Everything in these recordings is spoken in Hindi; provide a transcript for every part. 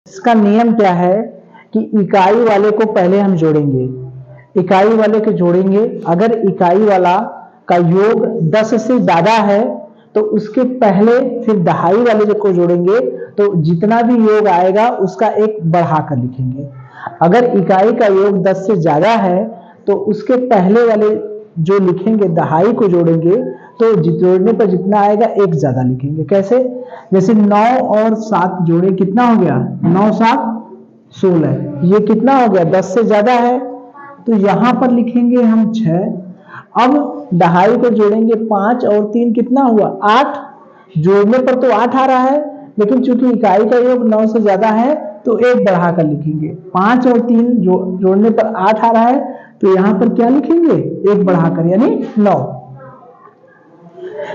इसका नियम क्या है कि इकाई वाले को पहले हम जोड़ेंगे, इकाई वाले को जोड़ेंगे। अगर इकाई वाला का योग 10 से ज्यादा है तो उसके पहले फिर दहाई वाले को जोड़ेंगे, तो जितना भी योग आएगा उसका एक बढ़ाकर लिखेंगे। अगर इकाई का योग 10 से ज्यादा है तो उसके पहले वाले जो लिखेंगे दहाई को जोड़ेंगे, तो जोड़ने पर जितना आएगा एक ज्यादा लिखेंगे। कैसे? जैसे 9 और 7 जोड़े कितना हो गया? 9 7 16। ये कितना हो गया? 10 से ज्यादा है, तो यहां पर लिखेंगे हम 6। अब दहाई को जोड़ेंगे 5 और 3 कितना हुआ? 8। जोड़ने पर तो 8 आ रहा है, लेकिन चूंकि इकाई का योग 9 से ज्यादा है तो एक बढ़ाकर लिखेंगे। 5 और 3 जोड़ने पर 8 आ रहा है, तो यहां पर क्या लिखेंगे? एक बढ़ाकर, यानी 9।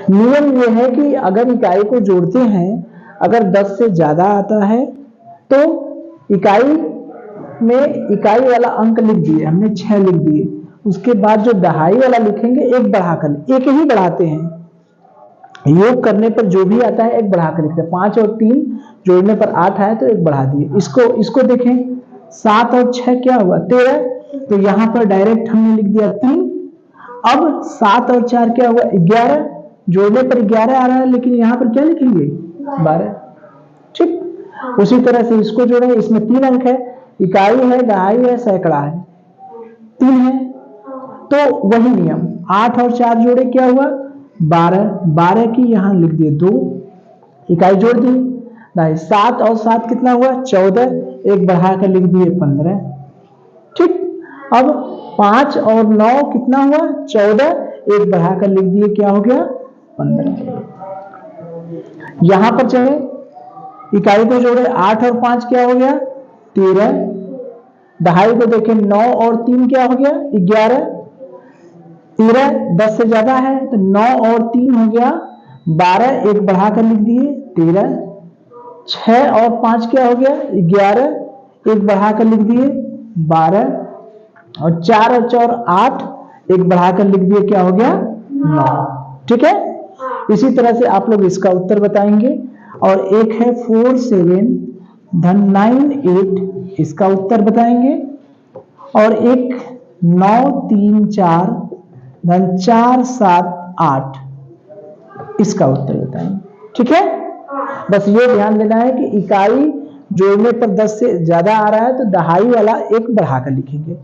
नियम यह है कि अगर इकाई को जोड़ते हैं, अगर 10 से ज्यादा आता है तो इकाई में इकाई वाला अंक लिख दिए हमने, 6 लिख दिए। उसके बाद जो दहाई वाला लिखेंगे एक बढ़ाकर, एक ही बढ़ाते हैं। योग करने पर जो भी आता है एक बढ़ाकर लिखते हैं। 5 और 3 जोड़ने पर 8 आए तो एक बढ़ा दिए। इसको देखें, 7 और 6 क्या हुआ? 13। तो यहां पर डायरेक्ट हमने लिख दिया 3। अब 7 और 4 क्या हुआ? 11। जोड़ने पर 11 आ रहा है, लेकिन यहां पर क्या लिखेंगे? 12। ठीक उसी तरह से इसको जोड़े, इसमें 3 अंक है, इकाई है, दहाई है, सैकड़ा है, 3 है। तो वही नियम, 8 और 4 जोड़े क्या हुआ? 12। 12 की यहां लिख दिए 2, इकाई जोड़ दी। 7 और 7 कितना हुआ? 14। एक बढ़ाकर लिख दिए 15। ठीक। अब 5 और 9 कितना हुआ? 14। एक बढ़ाकर लिख दिए, क्या हो गया? 15। यहां पर चले, इकाई को जोड़े, 8 और 5 क्या हो गया? 13। दहाई को देखें, 9 और 3 क्या हो गया? 11। 13 10 से ज्यादा है तो 9 और 3 हो गया 12। एक बढ़ाकर लिख दिए 13। 6 और 5 क्या हो गया? 11। एक बढ़ाकर लिख दिए 12। और 4 और 4 8। एक बढ़ाकर लिख दिए, क्या हो गया? 9। ठीक है। इसी तरह से आप लोग इसका उत्तर बताएंगे। और एक है 4 7 धन 9 8, इसका उत्तर बताएंगे। और एक 9 3 4 धन 4 7 8, इसका उत्तर बताएंगे। ठीक है। बस ये ध्यान देना है कि इकाई जोड़ने पर 10 से ज्यादा आ रहा है तो दहाई वाला एक बढ़ाकर लिखेंगे।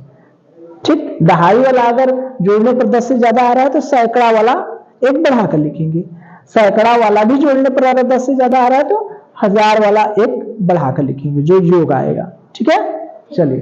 ठीक। दहाई वाला अगर जोड़ने पर 10 से ज्यादा आ रहा है तो सैकड़ा वाला एक बढ़ाकर लिखेंगे। सैकड़ा वाला भी जोड़ने पर अगर 10 से ज्यादा आ रहा है तो 1000 वाला एक बढ़ाकर लिखेंगे, जो योग आएगा। ठीक है। चलिए।